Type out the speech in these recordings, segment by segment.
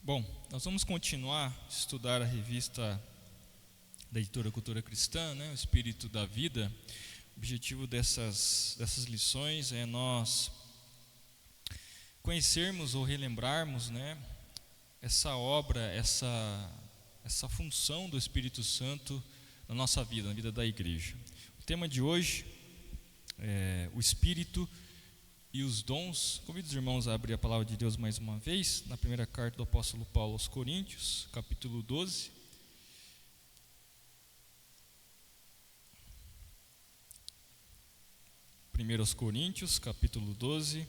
Bom, nós vamos continuar a estudar a revista da editora Cultura Cristã, O Espírito da Vida. O objetivo dessas lições é nós conhecermos ou relembrarmos, essa obra, essa função do Espírito Santo na nossa vida, na vida da igreja. O tema de hoje é o Espírito e os dons. Convido os irmãos a abrir a palavra de Deus mais uma vez, na primeira carta do apóstolo Paulo aos Coríntios, capítulo 12. Primeiro aos Coríntios, capítulo 12,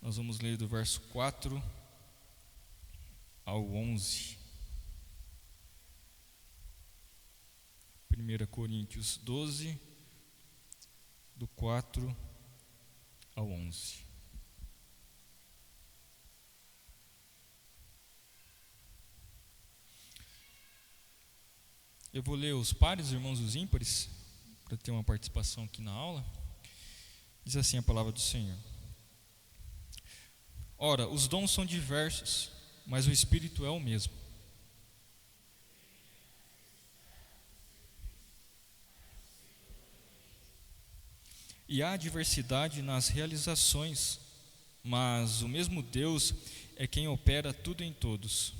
nós vamos ler do verso 4 ao 11. 1 Coríntios 12, do 4 ao 11. Eu vou ler os pares, os irmãos os ímpares, para ter uma participação aqui na aula. Diz assim a palavra do Senhor: Ora, os dons são diversos, mas o Espírito é o mesmo. E há diversidade nas realizações, mas o mesmo Deus é quem opera tudo em todos.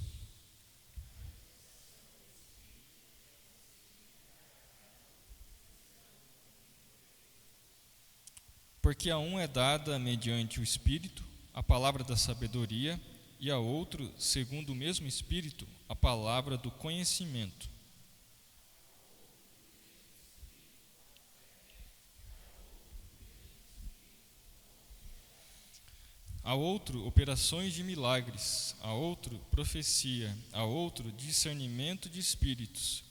Porque a um é dada, mediante o Espírito, a palavra da sabedoria, e a outro, segundo o mesmo Espírito, a palavra do conhecimento. A outro, operações de milagres, a outro, profecia, a outro, discernimento de espíritos,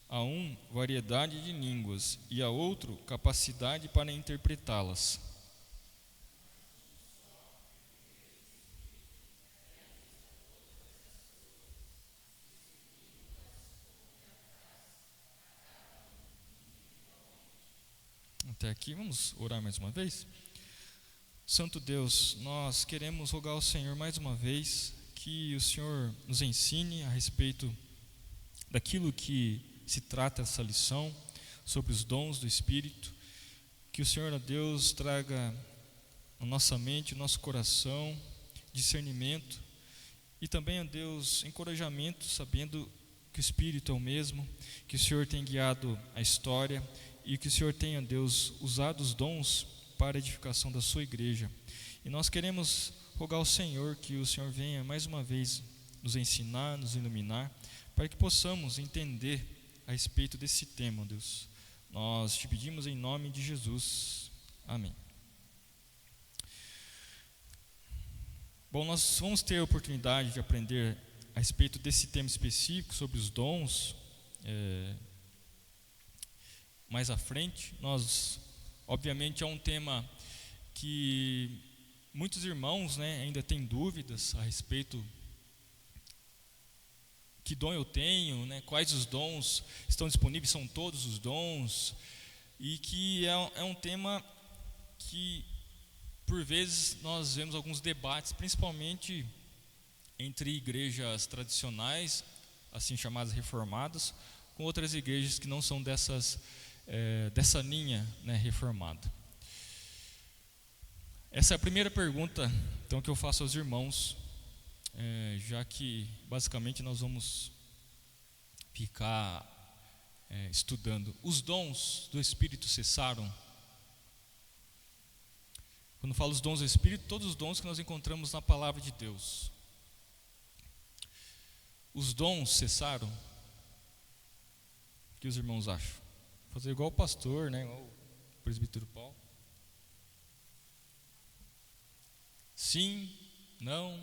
a um, variedade de línguas, e a outro, capacidade para interpretá-las. Até aqui, vamos orar mais uma vez? Santo Deus, nós queremos rogar ao Senhor mais uma vez que o Senhor nos ensine a respeito daquilo que se trata essa lição, sobre os dons do Espírito, que o Senhor, ó Deus, traga na nossa mente, no nosso coração, discernimento e também, ó Deus, encorajamento, sabendo que o Espírito é o mesmo, que o Senhor tem guiado a história e que o Senhor tem, ó Deus, usado os dons para a edificação da sua igreja. E nós queremos rogar ao Senhor que o Senhor venha mais uma vez nos ensinar, nos iluminar, para que possamos entender a respeito desse tema, Deus. Nós te pedimos em nome de Jesus. Amém. Bom, nós vamos ter a oportunidade de aprender a respeito desse tema específico, sobre os dons, mais à frente. Obviamente é um tema que muitos irmãos ainda têm dúvidas a respeito que dom eu tenho, quais os dons estão disponíveis, são todos os dons, e que é um tema que por vezes nós vemos alguns debates, principalmente entre igrejas tradicionais, assim chamadas reformadas, com outras igrejas que não são dessa linha reformada. Essa é a primeira pergunta então que eu faço aos irmãos, já que basicamente nós vamos ficar estudando. Os dons do Espírito cessaram? Quando falo os dons do Espírito, todos os dons que nós encontramos na palavra de Deus. Os dons cessaram? O que os irmãos acham? Fazer igual o pastor, igual o presbítero Paulo. Sim, não.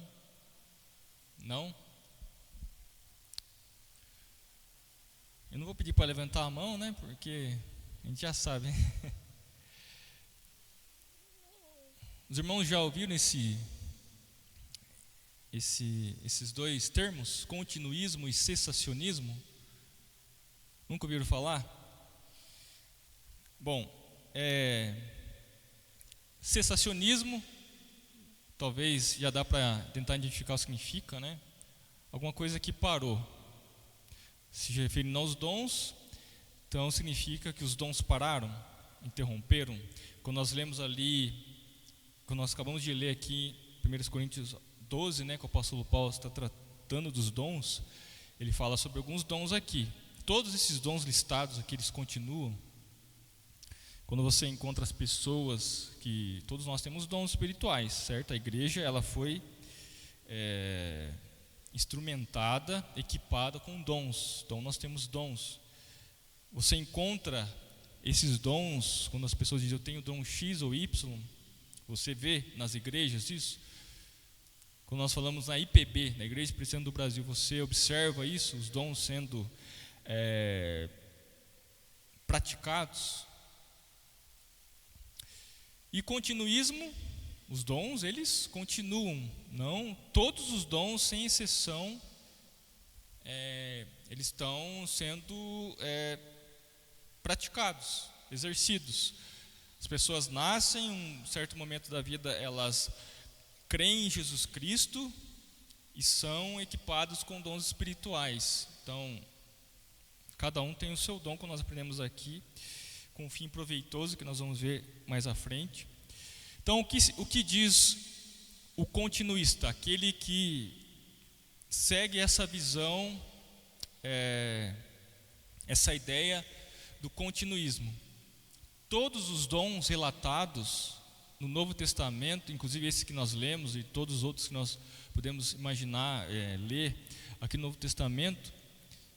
Eu não vou pedir para levantar a mão, porque a gente já sabe. Os irmãos já ouviram esses dois termos, continuismo e cessacionismo? Nunca ouviram falar? Bom, cessacionismo, talvez já dá para tentar identificar o que significa, alguma coisa que parou. Se referindo aos dons, então significa que os dons pararam, interromperam. Quando nós lemos ali, quando nós acabamos de ler aqui 1 Coríntios 12, né, que o apóstolo Paulo está tratando dos dons, ele fala sobre alguns dons aqui. Todos esses dons listados aqui, eles continuam. Quando você encontra as pessoas, que todos nós temos dons espirituais, certo? A igreja, ela foi instrumentada, equipada com dons. Então nós temos dons. Você encontra esses dons, quando as pessoas dizem eu tenho dom X ou Y, você vê nas igrejas isso? Quando nós falamos na IPB, na Igreja Presbiteriana do Brasil, você observa isso, os dons sendo praticados? E continuismo, os dons, eles continuam. Não, todos os dons, sem exceção, eles estão sendo praticados, exercidos. As pessoas nascem, em um certo momento da vida, elas creem em Jesus Cristo e são equipados com dons espirituais. Então, cada um tem o seu dom, como nós aprendemos aqui, com um fim proveitoso, que nós vamos ver mais à frente. Então, o que diz o continuista? Aquele que segue essa visão, essa ideia do continuismo. Todos os dons relatados no Novo Testamento, inclusive esse que nós lemos e todos os outros que nós podemos imaginar, ler aqui no Novo Testamento,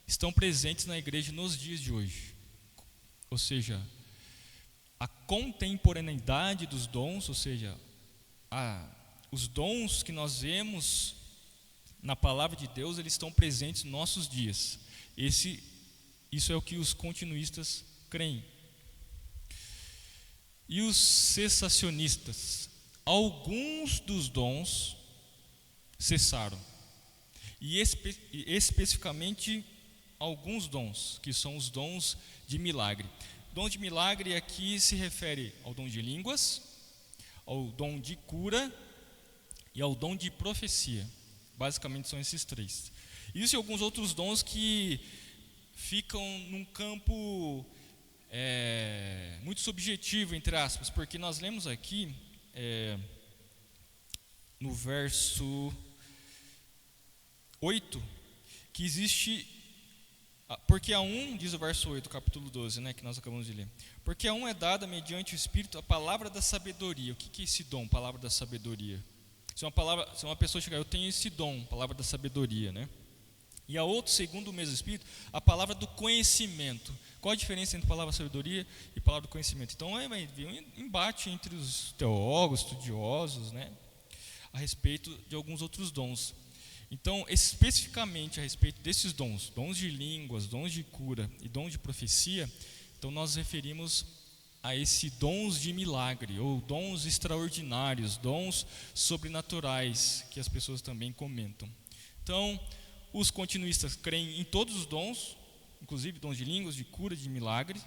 estão presentes na igreja nos dias de hoje. Ou seja, a contemporaneidade dos dons, ou seja, os dons que nós vemos na palavra de Deus, eles estão presentes nos nossos dias. Isso é o que os continuistas creem. E os cessacionistas, alguns dos dons cessaram. E especificamente alguns dons, que são os dons de milagre. Dom de milagre aqui se refere ao dom de línguas, ao dom de cura e ao dom de profecia. Basicamente são esses três. Isso e alguns outros dons que ficam num campo muito subjetivo, entre aspas, porque nós lemos aqui no verso 8 que existe, porque a um, diz o verso 8, capítulo 12, né, que nós acabamos de ler, porque a um é dada mediante o Espírito a palavra da sabedoria. O que é esse dom, palavra da sabedoria? Se uma pessoa chegar, eu tenho esse dom, palavra da sabedoria, né? E a outro, segundo o mesmo Espírito, a palavra do conhecimento. Qual a diferença entre palavra sabedoria e palavra do conhecimento? Então vai haver um embate entre os teólogos, estudiosos, né, a respeito de alguns outros dons. Então, especificamente a respeito desses dons, dons de línguas, dons de cura e dons de profecia, então nós referimos a esse dons de milagre, ou dons extraordinários, dons sobrenaturais, que as pessoas também comentam. Então, os continuistas creem em todos os dons, inclusive dons de línguas, de cura, de milagre,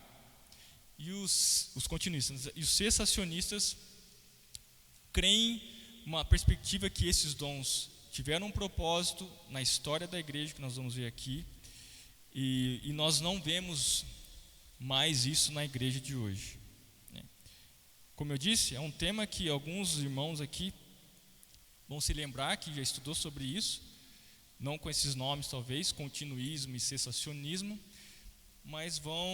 e os continuistas e os cessacionistas creem uma perspectiva que esses dons tiveram um propósito na história da igreja, que nós vamos ver aqui, e nós não vemos mais isso na igreja de hoje. Como eu disse, é um tema que alguns irmãos aqui vão se lembrar, que já estudou sobre isso, não com esses nomes talvez, continuismo e cessacionismo, mas vão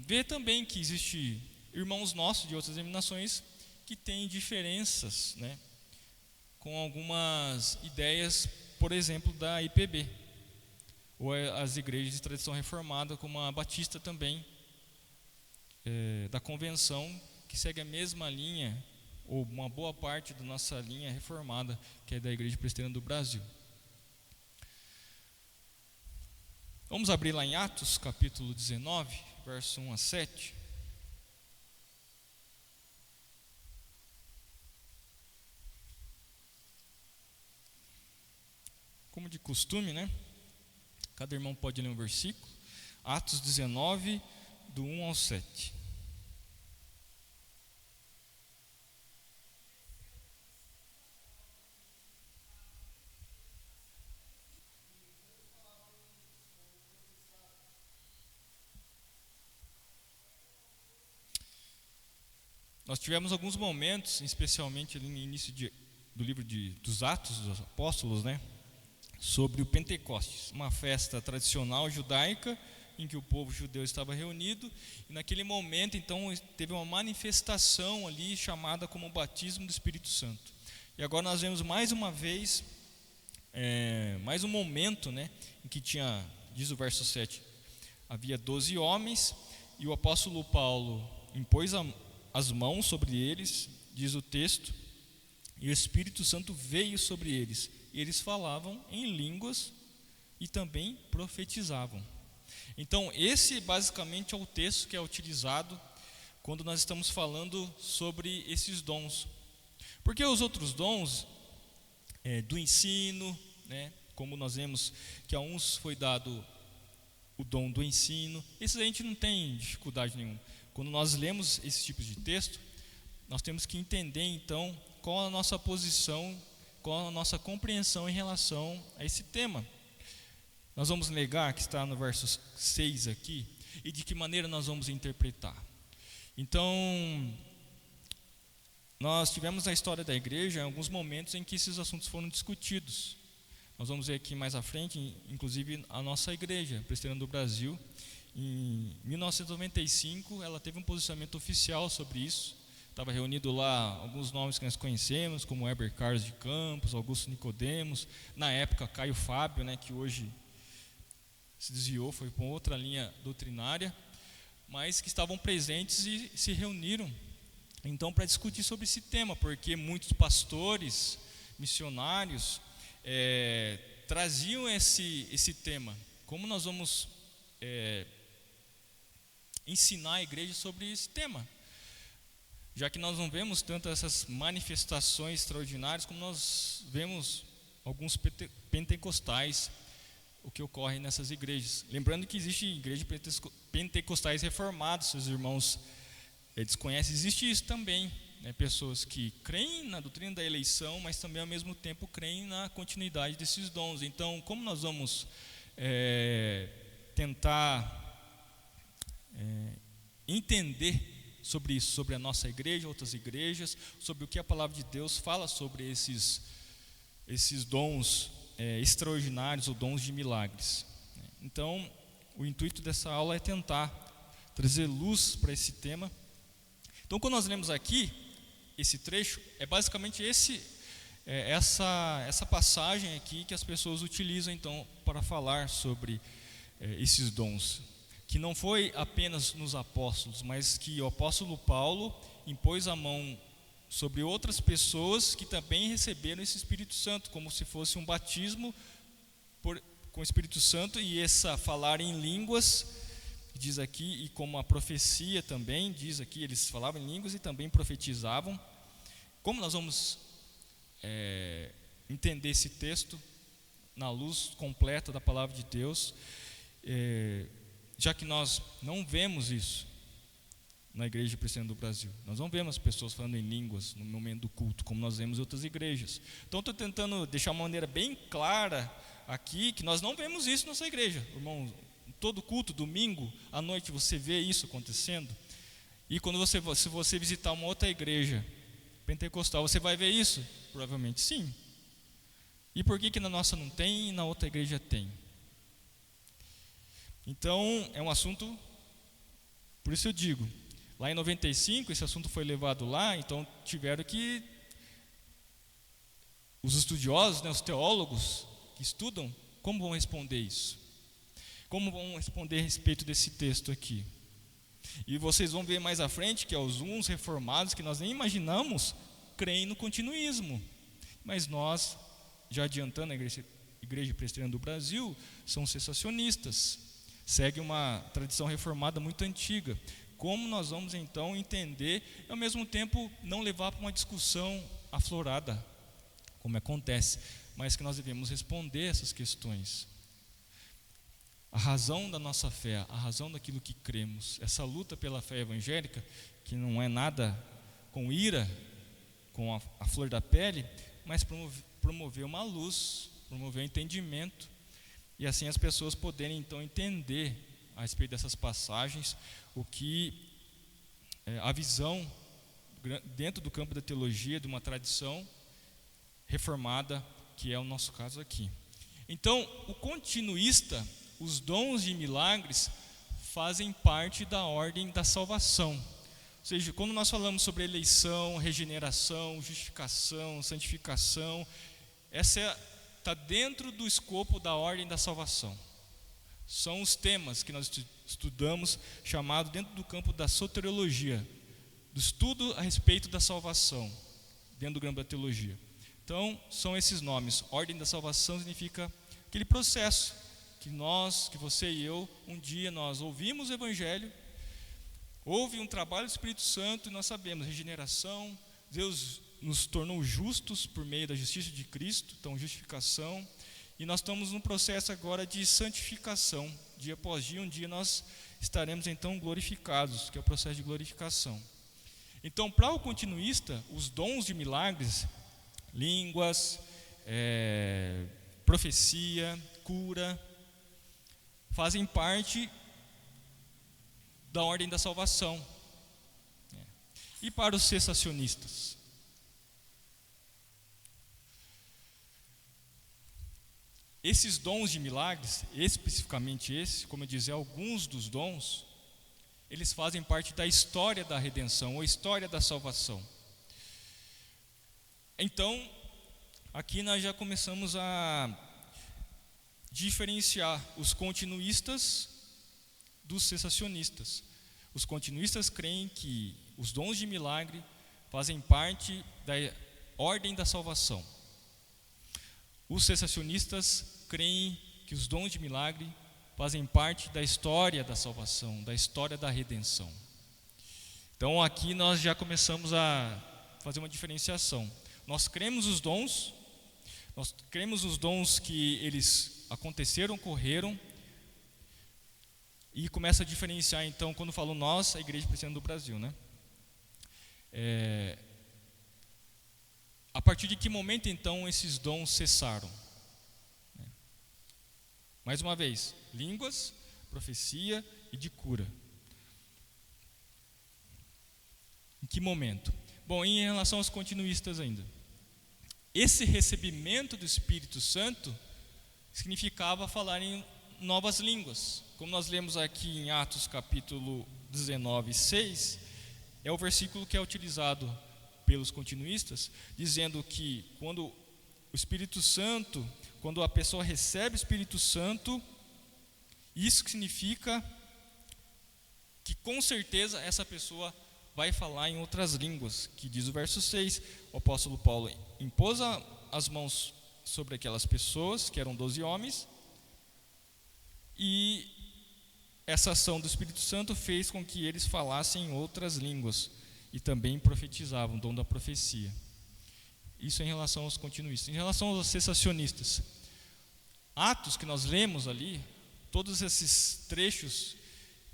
ver também que existe irmãos nossos de outras denominações que têm diferenças, né, com algumas ideias, por exemplo, da IPB, ou as igrejas de tradição reformada, como a Batista também, da Convenção, que segue a mesma linha, ou uma boa parte da nossa linha reformada, que é da Igreja Presbiteriana do Brasil. Vamos abrir lá em Atos, capítulo 19, verso 1 a 7. Como de costume, né? Cada irmão pode ler um versículo. Atos 19, do 1 ao 7. nós tivemos alguns momentos, especialmente ali no início do livro dos Atos dos Apóstolos, né, sobre o Pentecostes, uma festa tradicional judaica em que o povo judeu estava reunido, e naquele momento então teve uma manifestação ali chamada como o batismo do Espírito Santo. E agora nós vemos mais uma vez, mais um momento, né, em que tinha, diz o verso 7, havia 12 homens, e o apóstolo Paulo impôs as mãos sobre eles, diz o texto, e o Espírito Santo veio sobre eles, e eles falavam em línguas e também profetizavam. Então esse basicamente é o texto que é utilizado quando nós estamos falando sobre esses dons. Porque os outros dons do ensino, né, como nós vemos que a uns foi dado o dom do ensino, esses a gente não tem dificuldade nenhuma. Quando nós lemos esses tipos de texto, nós temos que entender então qual a nossa posição, qual a nossa compreensão em relação a esse tema. Nós vamos negar que está no verso 6 aqui, e de que maneira nós vamos interpretar. Então, nós tivemos na história da igreja alguns momentos em que esses assuntos foram discutidos. Nós vamos ver aqui mais à frente, inclusive a nossa igreja presbiteriana do Brasil, em 1995, ela teve um posicionamento oficial sobre isso. Estava reunido lá alguns nomes que nós conhecemos, como Heber Carlos de Campos, Augusto Nicodemos, na época Caio Fábio, né, que hoje se desviou, foi para outra linha doutrinária, mas que estavam presentes e se reuniram então para discutir sobre esse tema, porque muitos pastores, missionários traziam esse tema. Como nós vamos ensinar a igreja sobre esse tema? Já que nós não vemos tanto essas manifestações extraordinárias como nós vemos alguns pentecostais, o que ocorre nessas igrejas. Lembrando que existe igreja pentecostais reformados, se os irmãos desconhecem, existe isso também, né? Pessoas que creem na doutrina da eleição, mas também ao mesmo tempo creem na continuidade desses dons. Então, como nós vamos tentar entender sobre isso, sobre a nossa igreja, outras igrejas, sobre o que a palavra de Deus fala sobre esses dons extraordinários ou dons de milagres. Então, o intuito dessa aula é tentar trazer luz para esse tema. Então, quando nós lemos aqui esse trecho, é basicamente essa passagem aqui que as pessoas utilizam então para falar sobre esses dons, que não foi apenas nos apóstolos, mas que o apóstolo Paulo impôs a mão sobre outras pessoas que também receberam esse Espírito Santo, como se fosse um batismo com o Espírito Santo, e essa falar em línguas, diz aqui, e como a profecia também, diz aqui, eles falavam em línguas e também profetizavam. Como nós vamos entender esse texto na luz completa da palavra de Deus, já que nós não vemos isso na igreja presbiteriana do Brasil, nós não vemos as pessoas falando em línguas no momento do culto, como nós vemos em outras igrejas. Então estou tentando deixar uma maneira bem clara aqui, que nós não vemos isso na nossa igreja. Irmão, todo culto, domingo à noite, você vê isso acontecendo. E quando se você visitar uma outra igreja pentecostal, você vai ver isso? Provavelmente sim. E por que na nossa não tem e na outra igreja tem? Então, é um assunto, por isso eu digo, lá em 95, esse assunto foi levado lá, então tiveram que, os estudiosos, né, os teólogos que estudam, como vão responder isso? Como vão responder a respeito desse texto aqui? E vocês vão ver mais à frente que uns reformados, que nós nem imaginamos, creem no continuismo. Mas nós, já adiantando, a Igreja Presbiteriana do Brasil, são cessacionistas. Segue uma tradição reformada muito antiga. Como nós vamos então entender e ao mesmo tempo não levar para uma discussão aflorada, como acontece, mas que nós devemos responder essas questões. A razão da nossa fé, a razão daquilo que cremos, essa luta pela fé evangélica, que não é nada com ira, com a flor da pele, mas promover uma luz, promover um entendimento, e assim as pessoas poderem então entender a respeito dessas passagens, o que a visão dentro do campo da teologia, de uma tradição reformada, que é o nosso caso aqui. Então, o continuista, os dons e milagres fazem parte da ordem da salvação. Ou seja, quando nós falamos sobre eleição, regeneração, justificação, santificação, essa está dentro do escopo da ordem da salvação. São os temas que nós estudamos, chamado dentro do campo da soteriologia, do estudo a respeito da salvação, dentro do campo da teologia. Então, são esses nomes. Ordem da salvação significa aquele processo que você e eu, um dia nós ouvimos o Evangelho, houve um trabalho do Espírito Santo e nós sabemos, regeneração, Deus nos tornou justos por meio da justiça de Cristo, então justificação, e nós estamos num processo agora de santificação, dia após dia, um dia nós estaremos então glorificados, que é o processo de glorificação. Então, para o continuista, os dons de milagres, línguas, profecia, cura, fazem parte da ordem da salvação. E para os cessacionistas? Esses dons de milagres, especificamente esse, como eu disse, alguns dos dons, eles fazem parte da história da redenção, ou história da salvação. Então, aqui nós já começamos a diferenciar os continuistas dos cessacionistas. Os continuistas creem que os dons de milagre fazem parte da ordem da salvação. Os cessacionistas creem que os dons de milagre fazem parte da história da salvação, da história da redenção. Então aqui nós já começamos a fazer uma diferenciação. Nós cremos os dons que eles aconteceram, ocorreram, e começa a diferenciar então, quando falo nós, a Igreja Presbiteriana do Brasil, né? A partir de que momento então esses dons cessaram? Mais uma vez, línguas, profecia e de cura. Em que momento? Bom, em relação aos continuistas ainda, esse recebimento do Espírito Santo significava falar em novas línguas. Como nós lemos aqui em Atos capítulo 19, 6, é o versículo que é utilizado pelos continuistas, dizendo que quando o Espírito Santo, quando a pessoa recebe o Espírito Santo, isso significa que com certeza essa pessoa vai falar em outras línguas, que diz o verso 6, o apóstolo Paulo impôs as mãos sobre aquelas pessoas, que eram 12 homens, e essa ação do Espírito Santo fez com que eles falassem em outras línguas e também profetizavam, o dom da profecia. Isso em relação aos continuistas. Em relação aos cessacionistas, Atos que nós lemos ali, todos esses trechos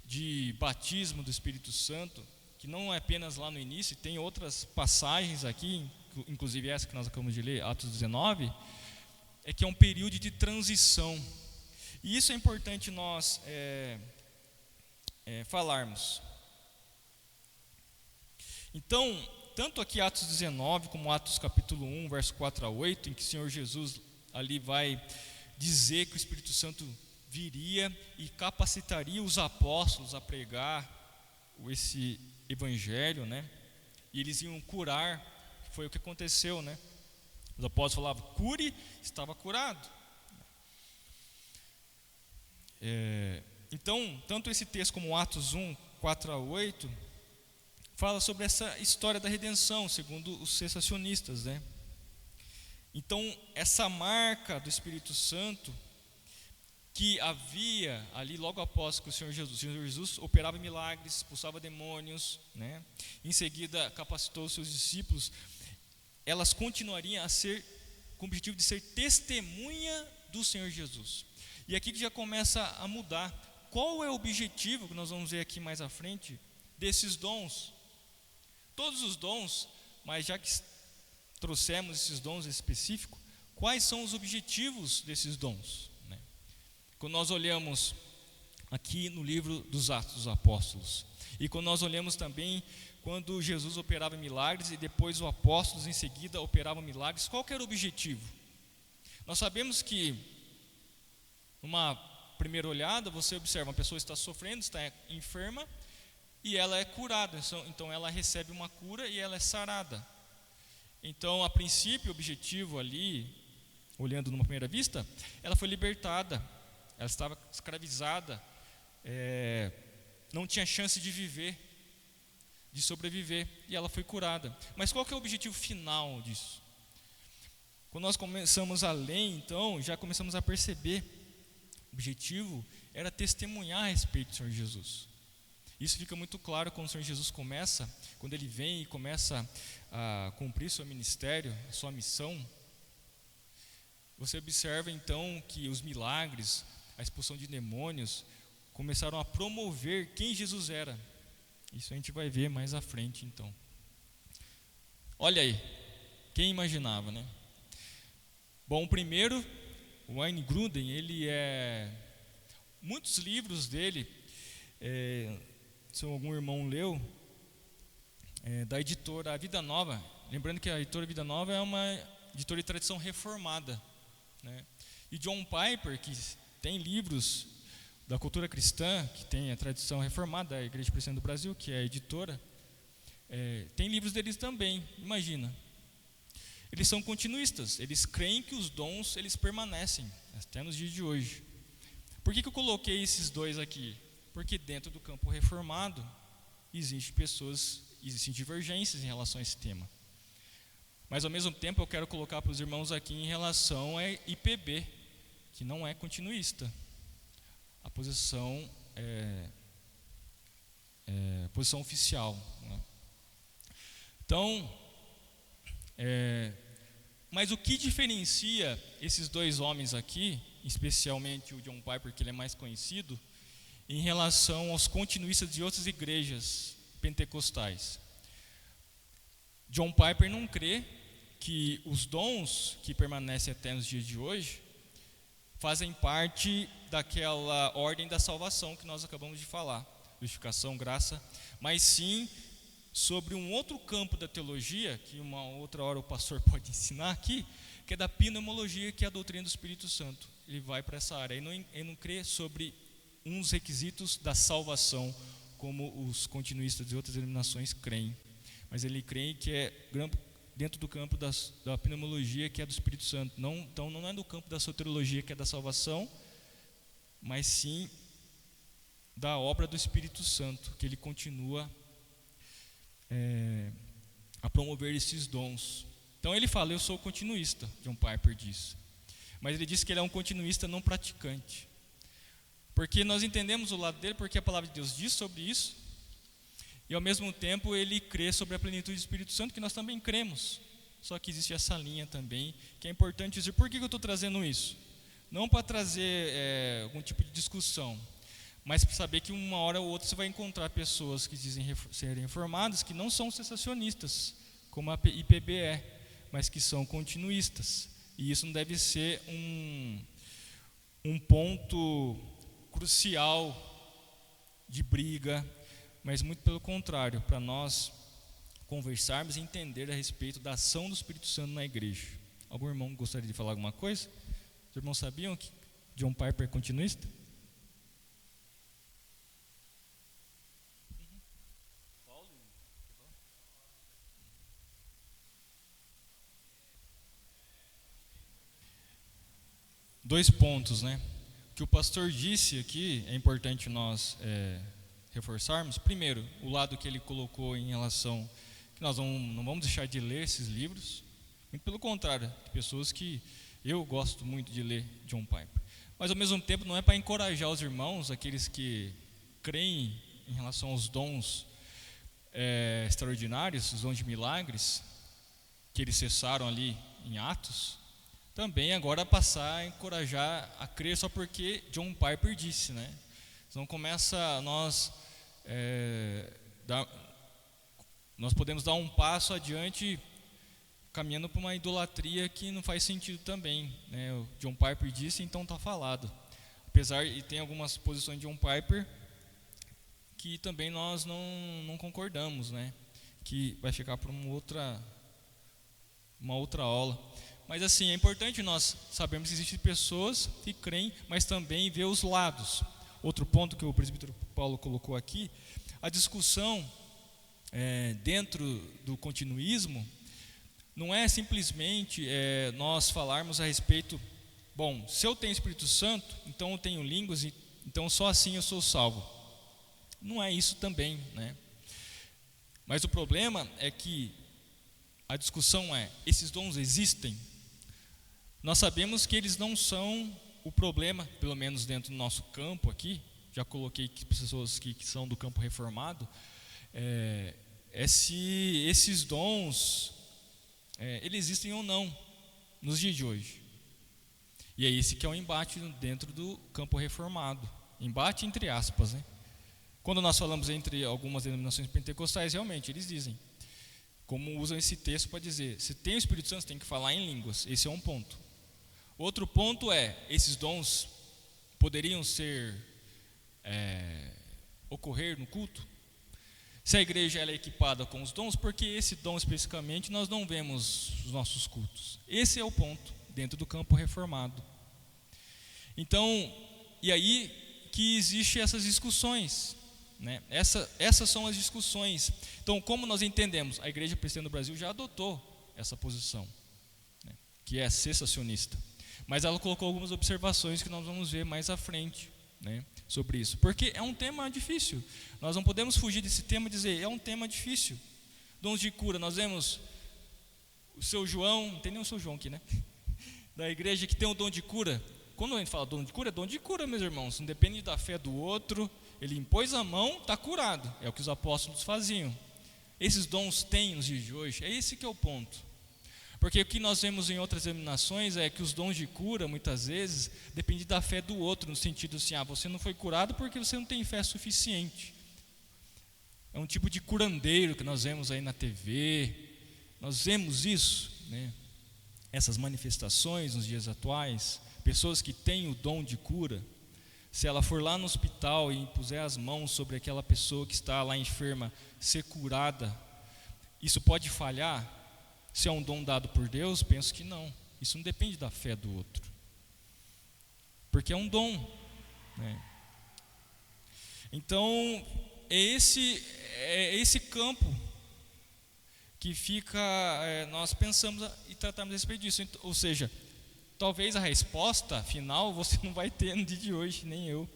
de batismo do Espírito Santo, que não é apenas lá no início, tem outras passagens aqui, inclusive essa que nós acabamos de ler, Atos 19, é que é um período de transição. E isso é importante nós falarmos. Então, tanto aqui Atos 19, como Atos capítulo 1, verso 4 a 8, em que o Senhor Jesus ali vai dizer que o Espírito Santo viria e capacitaria os apóstolos a pregar esse evangelho, né? E eles iam curar, foi o que aconteceu, né? Os apóstolos falavam, cure, estava curado. Então, tanto esse texto como Atos 1, 4 a 8, fala sobre essa história da redenção, segundo os cessacionistas, né? Então, essa marca do Espírito Santo que havia ali logo após que o Senhor Jesus operava milagres, expulsava demônios, né? Em seguida capacitou os seus discípulos, elas continuariam a ser com o objetivo de ser testemunha do Senhor Jesus. E aqui que já começa a mudar. Qual é o objetivo, que nós vamos ver aqui mais à frente, desses dons? Todos os dons, mas já que trouxemos esses dons específicos, quais são os objetivos desses dons? Quando nós olhamos aqui no livro dos Atos dos Apóstolos, e quando nós olhamos também quando Jesus operava milagres e depois os apóstolos em seguida operavam milagres, qual que era o objetivo? Nós sabemos que, numa primeira olhada, você observa, uma pessoa está sofrendo, está enferma, e ela é curada, então ela recebe uma cura e ela é sarada. Então, a princípio, o objetivo ali, olhando numa primeira vista, ela foi libertada, ela estava escravizada, não tinha chance de viver, de sobreviver, e ela foi curada. Mas qual que é o objetivo final disso? Quando nós começamos a ler, então, já começamos a perceber, o objetivo era testemunhar a respeito do Senhor Jesus. Isso fica muito claro quando o Senhor Jesus começa, quando Ele vem e começa a cumprir seu ministério, sua missão. Você observa então que os milagres, a expulsão de demônios, começaram a promover quem Jesus era. Isso a gente vai ver mais à frente então. Olha aí, quem imaginava, né? Bom, primeiro, o Wayne Grudem, muitos livros dele, se algum irmão leu, da editora A Vida Nova, lembrando que a editora Vida Nova é uma editora de tradição reformada, né? E John Piper, que tem livros da cultura cristã, que tem a tradição reformada da Igreja Presbiteriana do Brasil, que é a editora, tem livros deles também. Imagina, eles são continuistas, eles creem que os dons eles permanecem até nos dias de hoje. Por que eu coloquei esses dois aqui? Porque dentro do campo reformado existem divergências em relação a esse tema. Mas ao mesmo tempo eu quero colocar para os irmãos aqui em relação a IPB, que não é continuista. A posição posição oficial, né? Então, mas o que diferencia esses dois homens aqui, especialmente o John Piper, que ele é mais conhecido, em relação aos continuistas de outras igrejas pentecostais? John Piper não crê que os dons que permanecem até nos dias de hoje fazem parte daquela ordem da salvação que nós acabamos de falar, justificação, graça, mas sim sobre um outro campo da teologia, que uma outra hora o pastor pode ensinar aqui, que é da pneumologia, que é a doutrina do Espírito Santo. Ele vai para essa área, ele não crê sobre uns requisitos da salvação, como os continuistas de outras denominações creem, mas ele crê que é dentro do campo da pneumologia, que é do Espírito Santo. Então não é do campo da soteriologia, que é da salvação, mas sim da obra do Espírito Santo, que ele continua a promover esses dons. Então ele fala, eu sou continuista, John Piper diz, mas ele diz que ele é um continuista não praticante, porque nós entendemos o lado dele, porque a palavra de Deus diz sobre isso, e ao mesmo tempo ele crê sobre a plenitude do Espírito Santo, que nós também cremos. Só que existe essa linha também, que é importante dizer. Por que eu estou trazendo isso? Não para trazer algum tipo de discussão, mas para saber que uma hora ou outra você vai encontrar pessoas que dizem serem reformadas, que não são cessacionistas, como a IPB é, mas que são continuistas. E isso não deve ser um ponto crucial de briga, mas muito pelo contrário, para nós conversarmos e entender a respeito da ação do Espírito Santo na igreja. Algum irmão gostaria de falar alguma coisa? Os irmãos sabiam que John Piper é continuista? Dois pontos, né? O que o pastor disse aqui é importante nós reforçarmos. Primeiro, o lado que ele colocou em relação que nós não vamos deixar de ler esses livros, muito pelo contrário, de pessoas que eu gosto muito de ler John Piper, mas ao mesmo tempo não é para encorajar os irmãos, aqueles que creem em relação aos dons extraordinários, os dons de milagres que eles cessaram ali em Atos, também agora passar a encorajar a crer só porque John Piper disse, né? Então começa nós podemos dar um passo adiante caminhando para uma idolatria que não faz sentido também, né? O John Piper disse, então está falado. Apesar e tem algumas posições de John Piper que também nós não concordamos, né? que vai ficar para uma outra aula. Mas assim, é importante nós sabermos que existem pessoas que creem, mas também ver os lados. Outro ponto que o presbítero Paulo colocou aqui, a discussão dentro do continuismo não é simplesmente nós falarmos a respeito, bom, se eu tenho Espírito Santo, então eu tenho línguas, então só assim eu sou salvo. Não é isso também, né? Mas o problema é que a discussão esses dons existem? Nós sabemos que eles não são o problema, pelo menos dentro do nosso campo aqui. Já coloquei pessoas que são do campo reformado. Se esses dons eles existem ou não nos dias de hoje. E é esse que é o embate dentro do campo reformado. Embate entre aspas, né? Quando nós falamos entre algumas denominações pentecostais, realmente eles dizem, como usam esse texto para dizer, se tem o Espírito Santo, você tem que falar em línguas. Esse é um ponto. Outro ponto esses dons poderiam ocorrer no culto? Se a igreja ela é equipada com os dons, porque esse dom especificamente nós não vemos nos nossos cultos? Esse é o ponto dentro do campo reformado. Então, e aí que existem essas discussões, né? Essas são as discussões. Então, como nós entendemos, a Igreja Presbiteriana do Brasil já adotou essa posição, né, que é cessacionista. Mas ela colocou algumas observações que nós vamos ver mais à frente, né, sobre isso. Porque é um tema difícil. Nós não podemos fugir desse tema e dizer, é um tema difícil. Dons de cura, nós vemos o seu João, não tem nem o seu João aqui, né? Da igreja que tem o dom de cura. Quando a gente fala dom de cura, meus irmãos. Não depende da fé do outro. Ele impôs a mão, está curado. É o que os apóstolos faziam. Esses dons têm nos dias de hoje. É esse que é o ponto. Porque o que nós vemos em outras denominações é que os dons de cura, muitas vezes, dependem da fé do outro, no sentido assim, você não foi curado porque você não tem fé suficiente. É um tipo de curandeiro que nós vemos aí na TV. Nós vemos isso, né? Essas manifestações nos dias atuais. Pessoas que têm o dom de cura, se ela for lá no hospital e impuser as mãos sobre aquela pessoa que está lá enferma, ser curada, isso pode falhar? Se é um dom dado por Deus, penso que não. Isso não depende da fé do outro, porque é um dom, né? Então, é esse campo que fica, nós pensamos e tratamos a respeito disso. Ou seja, talvez a resposta final você não vai ter no dia de hoje, nem eu.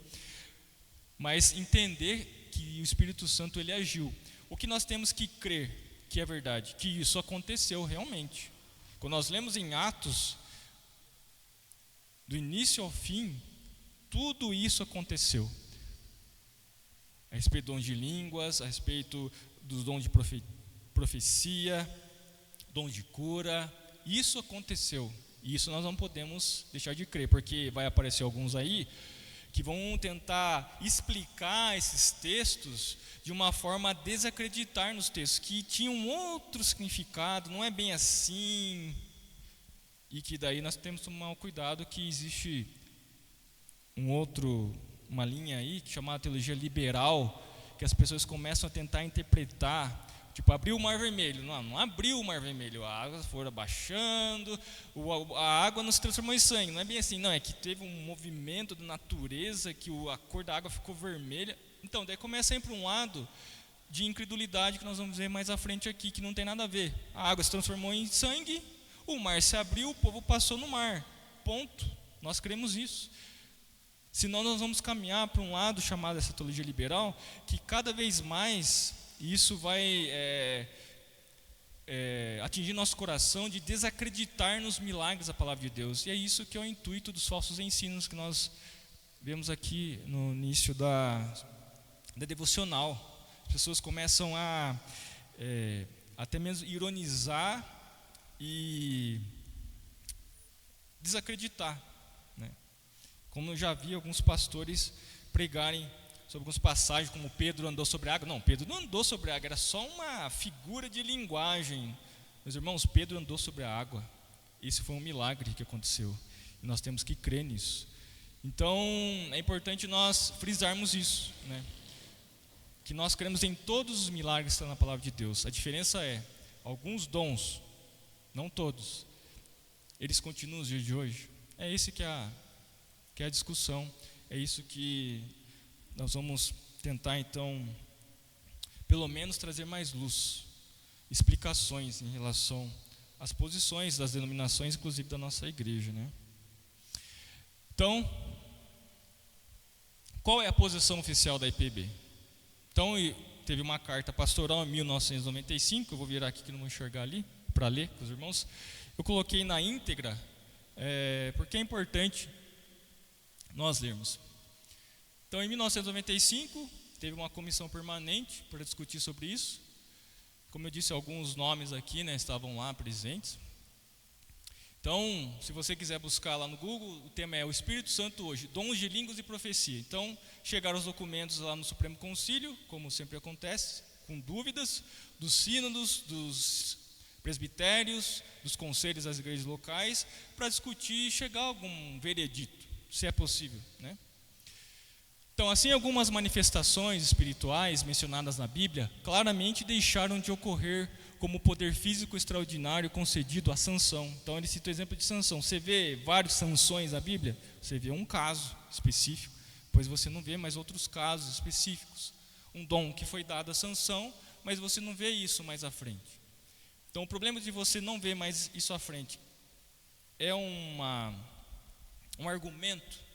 Mas entender que o Espírito Santo ele agiu. O que nós temos que crer que é verdade, que isso aconteceu realmente. Quando nós lemos em Atos, do início ao fim, tudo isso aconteceu. A respeito do dom de línguas, a respeito dos dons de profecia, dom de cura, isso aconteceu. E isso nós não podemos deixar de crer, porque vai aparecer alguns aí que vão tentar explicar esses textos de uma forma a desacreditar nos textos, que tinham outro significado, não é bem assim, e que daí nós temos que tomar cuidado que existe uma linha aí chamada teologia liberal, que as pessoas começam a tentar interpretar, tipo, abriu o Mar Vermelho. Não abriu o Mar Vermelho, a água foi abaixando, a água não se transformou em sangue, não é bem assim, não, é que teve um movimento da natureza, que a cor da água ficou vermelha. Então, daí começa a ir para um lado de incredulidade que nós vamos ver mais à frente aqui, que não tem nada a ver. A água se transformou em sangue, o mar se abriu, o povo passou no mar, ponto. Nós cremos isso. Senão nós vamos caminhar para um lado chamado essa teologia liberal, que cada vez mais isso vai atingir nosso coração de desacreditar nos milagres da palavra de Deus. E é isso que é o intuito dos falsos ensinos que nós vemos aqui no início da devocional. As pessoas começam a até mesmo ironizar e desacreditar, né? Como eu já vi alguns pastores pregarem sobre algumas passagens, como Pedro andou sobre a água. Não, Pedro não andou sobre a água, era só uma figura de linguagem. Meus irmãos, Pedro andou sobre a água. Esse foi um milagre que aconteceu, e nós temos que crer nisso. Então, é importante nós frisarmos isso, né? que nós cremos em todos os milagres que estão na palavra de Deus. A diferença é, alguns dons, não todos, eles continuam nos dias de hoje. É esse que é a discussão, é isso que nós vamos tentar então, pelo menos trazer mais luz, explicações em relação às posições das denominações, inclusive da nossa igreja, né? Então, qual é a posição oficial da IPB? Então, teve uma carta pastoral em 1995, eu vou virar aqui que não vou enxergar ali, para ler com os irmãos. Eu coloquei na íntegra, porque é importante nós lermos. Então, em 1995, teve uma comissão permanente para discutir sobre isso. Como eu disse, alguns nomes aqui, né, estavam lá presentes. Então, se você quiser buscar lá no Google, o tema é o Espírito Santo hoje, dons de línguas e profecia. Então, chegaram os documentos lá no Supremo Concílio, como sempre acontece, com dúvidas, dos sínodos, dos presbitérios, dos conselhos das igrejas locais, para discutir e chegar a algum veredito, se é possível, né? Então, assim, algumas manifestações espirituais mencionadas na Bíblia claramente deixaram de ocorrer como poder físico extraordinário concedido a Sansão. Então, ele cita o exemplo de Sansão. Você vê vários Sansões na Bíblia, você vê um caso específico, pois você não vê mais outros casos específicos. Um dom que foi dado a Sansão, mas você não vê isso mais à frente. Então, o problema de você não ver mais isso à frente é um argumento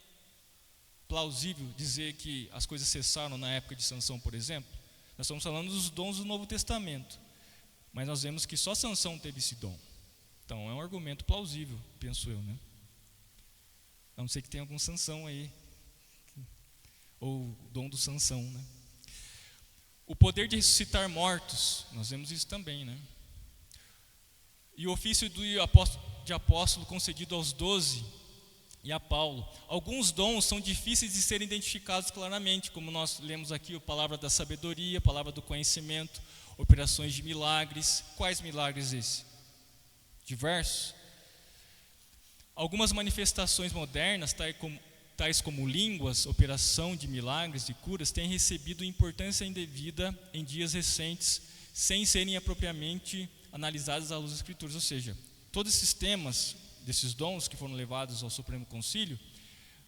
plausível dizer que as coisas cessaram na época de Sansão, por exemplo. Nós estamos falando dos dons do Novo Testamento, mas nós vemos que só Sansão teve esse dom. Então é um argumento plausível, penso eu, né? A não ser que tenha algum Sansão aí, ou o dom do Sansão, né? O poder de ressuscitar mortos, nós vemos isso também, né? E o ofício de apóstolo concedido aos 12 e a Paulo. Alguns dons são difíceis de serem identificados claramente, como nós lemos aqui, a palavra da sabedoria, a palavra do conhecimento, operações de milagres. Quais milagres esses? Diversos. Algumas manifestações modernas, tais como línguas, operação de milagres e curas, têm recebido importância indevida em dias recentes, sem serem apropriadamente analisadas à luz das Escrituras. Ou seja, todos esses temas desses dons que foram levados ao Supremo Concílio,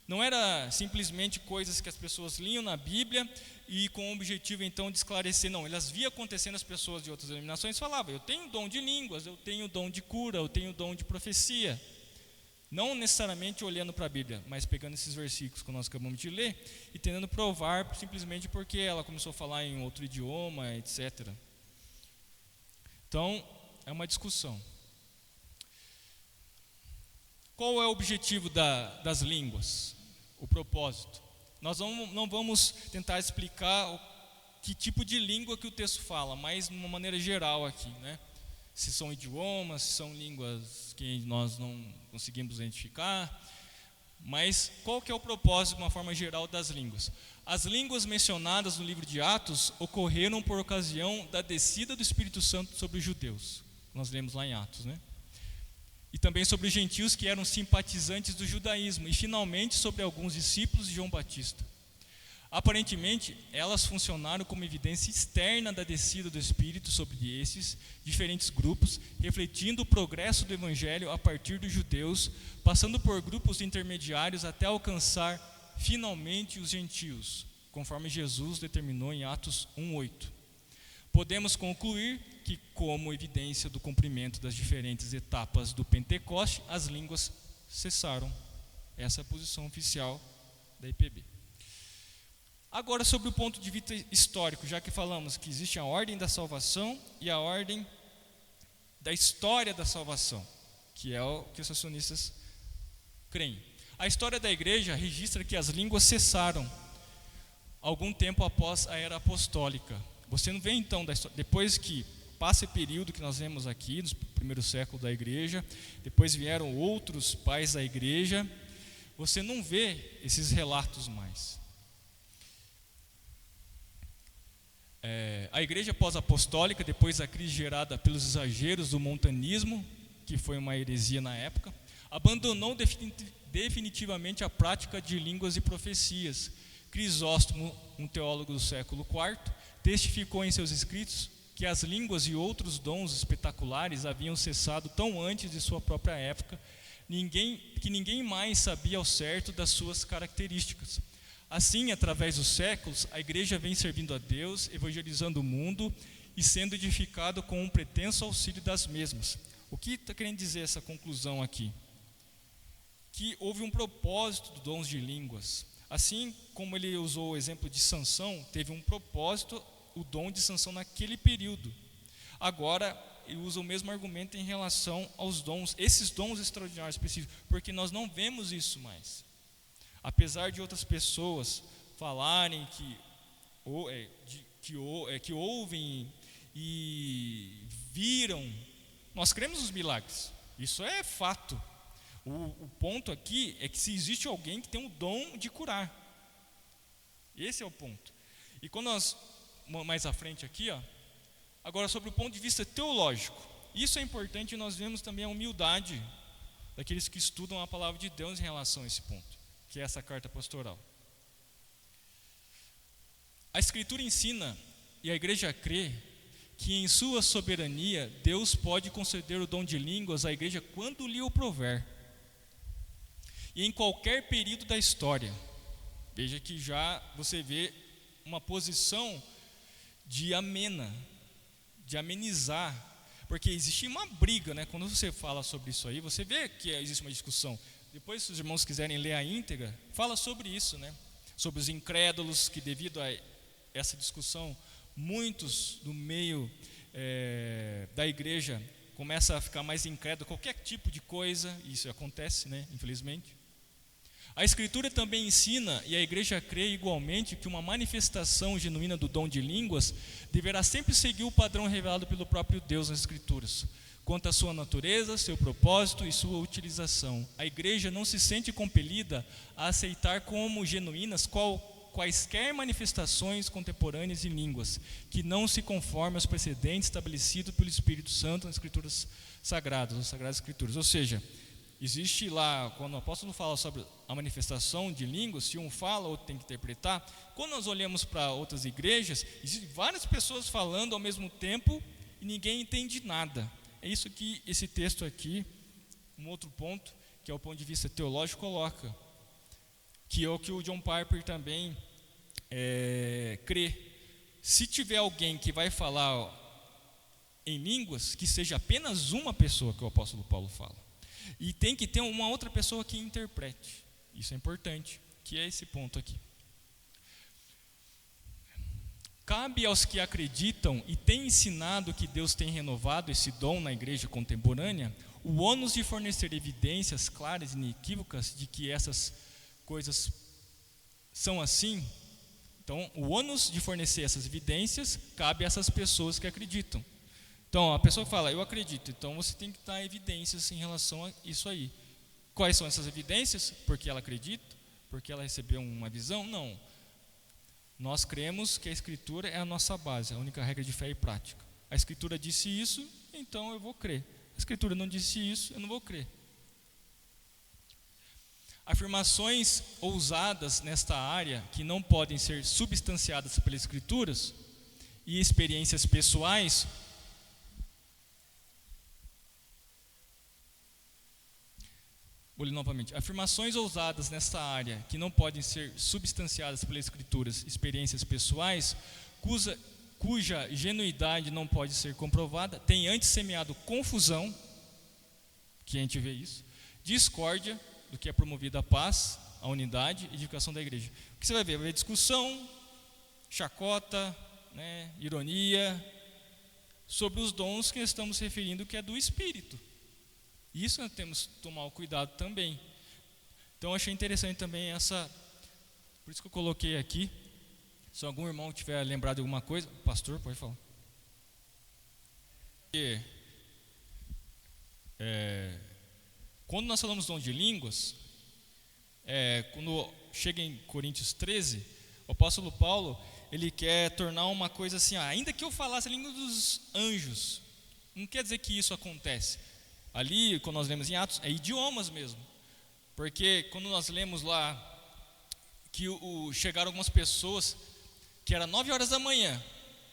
não era simplesmente coisas que as pessoas liam na Bíblia e com o objetivo então de esclarecer, não, elas viam acontecendo, as pessoas de outras denominações falavam, eu tenho dom de línguas, eu tenho dom de cura, eu tenho dom de profecia, não necessariamente olhando para a Bíblia, mas pegando esses versículos que nós acabamos de ler e tentando provar simplesmente porque ela começou a falar em outro idioma, etc. Então, é uma discussão. Qual é o objetivo das línguas? O propósito. Nós não vamos tentar explicar que tipo de língua que o texto fala, mas de uma maneira geral aqui, né? Se são idiomas, se são línguas que nós não conseguimos identificar, mas qual que é o propósito de uma forma geral das línguas? As línguas mencionadas no livro de Atos ocorreram por ocasião da descida do Espírito Santo sobre os judeus. Nós lemos lá em Atos, né? E também sobre os gentios que eram simpatizantes do judaísmo, e finalmente sobre alguns discípulos de João Batista. Aparentemente, elas funcionaram como evidência externa da descida do Espírito sobre esses diferentes grupos, refletindo o progresso do Evangelho a partir dos judeus, passando por grupos intermediários até alcançar finalmente os gentios, conforme Jesus determinou em Atos 1:8. Podemos concluir que, como evidência do cumprimento das diferentes etapas do Pentecoste, as línguas cessaram. Essa é a posição oficial da IPB. Agora, sobre o ponto de vista histórico, já que falamos que existe a ordem da salvação e a ordem da história da salvação, que é o que os acionistas creem. A história da igreja registra que as línguas cessaram algum tempo após a era apostólica. Você não vê então, depois que passa o período que nós vemos aqui, nos primeiros séculos da igreja, depois vieram outros pais da igreja, você não vê esses relatos mais. A igreja pós-apostólica, depois da crise gerada pelos exageros do montanismo, que foi uma heresia na época, abandonou definitivamente a prática de línguas e profecias. Crisóstomo, um teólogo do século IV, testificou em seus escritos que as línguas e outros dons espetaculares haviam cessado tão antes de sua própria época, que ninguém mais sabia ao certo das suas características. Assim, através dos séculos, a igreja vem servindo a Deus, evangelizando o mundo e sendo edificado com um pretenso auxílio das mesmas. O que está querendo dizer essa conclusão aqui? Que houve um propósito dos dons de línguas. Assim como ele usou o exemplo de Sansão, teve um propósito o dom de Sansão naquele período. Agora, ele usa o mesmo argumento em relação aos dons, esses dons extraordinários específicos, porque nós não vemos isso mais. Apesar de outras pessoas falarem que ouvem e viram, nós cremos nos milagres, isso é fato. O ponto aqui é que se existe alguém que tem o dom de curar, esse é o ponto. E quando nós, mais à frente aqui, agora sobre o ponto de vista teológico, isso é importante e nós vemos também a humildade daqueles que estudam a palavra de Deus em relação a esse ponto, que é essa carta pastoral. A Escritura ensina, e a igreja crê, que em sua soberania Deus pode conceder o dom de línguas à igreja quando lhe o prover, e em qualquer período da história. Veja que já você vê uma posição de amenizar, porque existe uma briga, né? Quando você fala sobre isso aí, você vê que existe uma discussão. Depois, se os irmãos quiserem ler a íntegra, fala sobre isso, né? Sobre os incrédulos, que devido a essa discussão, muitos do meio da igreja começam a ficar mais incrédulos, qualquer tipo de coisa, isso acontece, né? Infelizmente. A Escritura também ensina, e a igreja crê igualmente, que uma manifestação genuína do dom de línguas deverá sempre seguir o padrão revelado pelo próprio Deus nas Escrituras, quanto à sua natureza, seu propósito e sua utilização. A igreja não se sente compelida a aceitar como genuínas quaisquer manifestações contemporâneas em línguas, que não se conformem aos precedentes estabelecidos pelo Espírito Santo nas Escrituras Sagradas, nas Sagradas Escrituras. Ou seja, existe lá, quando o apóstolo fala sobre a manifestação de línguas, se um fala, outro tem que interpretar. Quando nós olhamos para outras igrejas, existem várias pessoas falando ao mesmo tempo e ninguém entende nada. É isso que esse texto aqui, um outro ponto, que é o ponto de vista teológico, coloca, que é o que o John Piper também crê. Se tiver alguém que vai falar em línguas, que seja apenas uma pessoa, que o apóstolo Paulo fala. E tem que ter uma outra pessoa que interprete. Isso é importante, que é esse ponto aqui. Cabe aos que acreditam e têm ensinado que Deus tem renovado esse dom na igreja contemporânea o ônus de fornecer evidências claras e inequívocas de que essas coisas são assim. Então, o ônus de fornecer essas evidências cabe a essas pessoas que acreditam. Então, a pessoa fala, eu acredito, então você tem que dar evidências em relação a isso aí. Quais são essas evidências? Porque ela acredita? Porque ela recebeu uma visão? Não. Nós cremos que a Escritura é a nossa base, a única regra de fé e prática. A Escritura disse isso, então eu vou crer. A Escritura não disse isso, eu não vou crer. Afirmações ousadas nesta área, que não podem ser substanciadas pelas Escrituras, e experiências pessoais, vou ler novamente. Afirmações ousadas nesta área, que não podem ser substanciadas pelas Escrituras, experiências pessoais, cuja genuidade não pode ser comprovada, tem antes semeado confusão, que a gente vê isso, discórdia, do que é promovida a paz, a unidade e edificação da igreja. O que você vai ver? Vai ver discussão, chacota, né, ironia, sobre os dons que estamos referindo, que é do Espírito. Isso nós temos que tomar o cuidado também. Então eu achei interessante também essa, por isso que eu coloquei aqui. Se algum irmão tiver lembrado de alguma coisa, pastor, pode falar. Quando nós falamos dom de línguas, quando chega em Coríntios 13, o apóstolo Paulo, ele quer tornar uma coisa assim, ainda que eu falasse a língua dos anjos, não quer dizer que isso acontece. Ali, quando nós lemos em Atos, é idiomas mesmo. Porque quando nós lemos lá que chegaram algumas pessoas, que era 9 horas da manhã,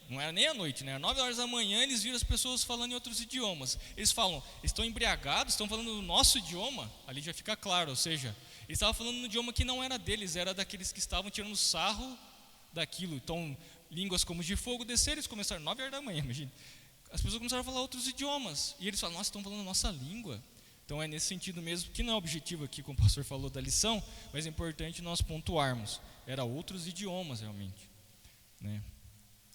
Não era nem à noite, né? Às 9 horas da manhã eles viram as pessoas falando em outros idiomas. Eles falam, estão embriagados, estão falando o nosso idioma. Ali já fica claro, ou seja, eles estavam falando no idioma que não era deles, era daqueles que estavam tirando sarro daquilo. Então, línguas como de fogo desceram, eles começaram às 9 horas da manhã, imagina. As pessoas começaram a falar outros idiomas. E eles falam, nossa, estão falando a nossa língua. Então é nesse sentido mesmo, que não é o objetivo aqui, como o pastor falou da lição, mas é importante nós pontuarmos. Era outros idiomas realmente, né?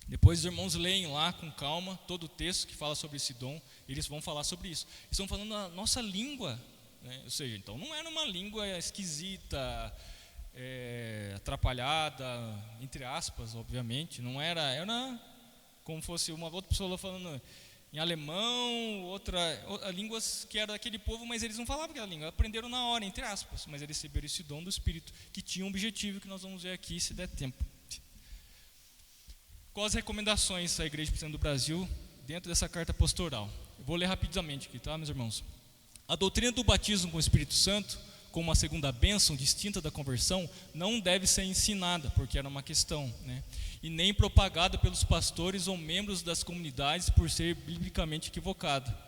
Depois os irmãos leem lá com calma todo o texto que fala sobre esse dom, eles vão falar sobre isso. Eles estão falando a nossa língua, né? Ou seja, então não era uma língua esquisita, atrapalhada, entre aspas, obviamente. Não era como fosse uma outra pessoa falando em alemão, línguas que era daquele povo, mas eles não falavam aquela língua, aprenderam na hora, entre aspas, mas eles receberam esse dom do Espírito, que tinha um objetivo que nós vamos ver aqui, se der tempo. Quais as recomendações da Igreja Presbiteriana do Brasil dentro dessa carta pastoral? Eu vou ler rapidamente aqui, tá, meus irmãos? A doutrina do batismo com o Espírito Santo, como uma segunda bênção distinta da conversão, não deve ser ensinada, porque era uma questão, né? E nem propagada pelos pastores ou membros das comunidades por ser biblicamente equivocada.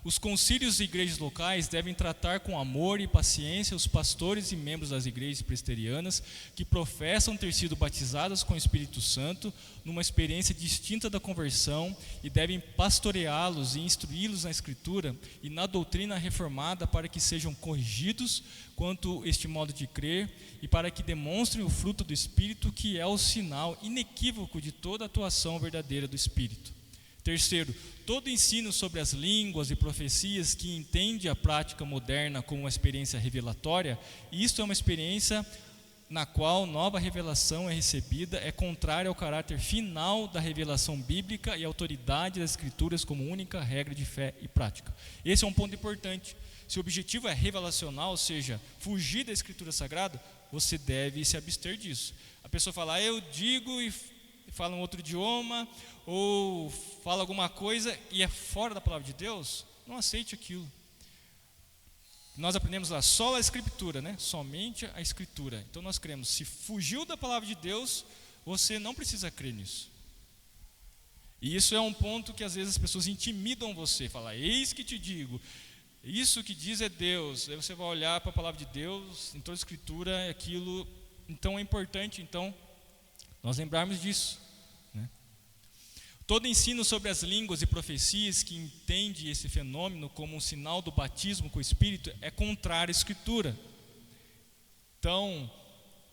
Os concílios e igrejas locais devem tratar com amor e paciência os pastores e membros das igrejas presbiterianas que professam ter sido batizadas com o Espírito Santo numa experiência distinta da conversão e devem pastoreá-los e instruí-los na Escritura e na doutrina reformada para que sejam corrigidos quanto este modo de crer e para que demonstrem o fruto do Espírito, que é o sinal inequívoco de toda a atuação verdadeira do Espírito. Terceiro, todo ensino sobre as línguas e profecias que entende a prática moderna como uma experiência revelatória, e isto é uma experiência na qual nova revelação é recebida, é contrária ao caráter final da revelação bíblica e à autoridade das Escrituras como única regra de fé e prática. Esse é um ponto importante. Se o objetivo é revelacional, ou seja, fugir da Escritura Sagrada, você deve se abster disso. A pessoa fala, eu digo e fala um outro idioma, ou fala alguma coisa e é fora da palavra de Deus, não aceite aquilo. Nós aprendemos lá, só a Escritura, né? Somente a Escritura. Então nós cremos, se fugiu da palavra de Deus, você não precisa crer nisso. E isso é um ponto que às vezes as pessoas intimidam você, falam, eis que te digo, isso que diz é Deus. Aí você vai olhar para a palavra de Deus, em toda a Escritura, aquilo. Então é importante, nós lembrarmos disso, né? Todo ensino sobre as línguas e profecias que entende esse fenômeno como um sinal do batismo com o Espírito é contrário à Escritura. Então,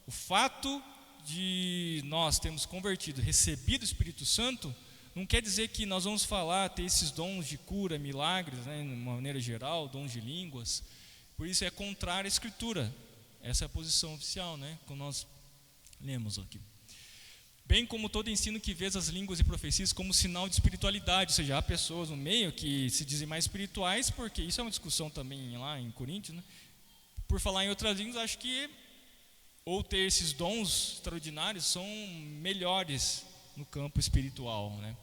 o fato de nós termos convertido, recebido o Espírito Santo, não quer dizer que nós vamos ter esses dons de cura, milagres, né, de uma maneira geral, dons de línguas. Por isso é contrário à Escritura. Essa é a posição oficial, né, como nós lemos aqui. Bem como todo ensino que vê as línguas e profecias como sinal de espiritualidade, ou seja, há pessoas no meio que se dizem mais espirituais, porque isso é uma discussão também lá em Coríntios, né? Por falar em outras línguas, acho que ou ter esses dons extraordinários são melhores no campo espiritual, né?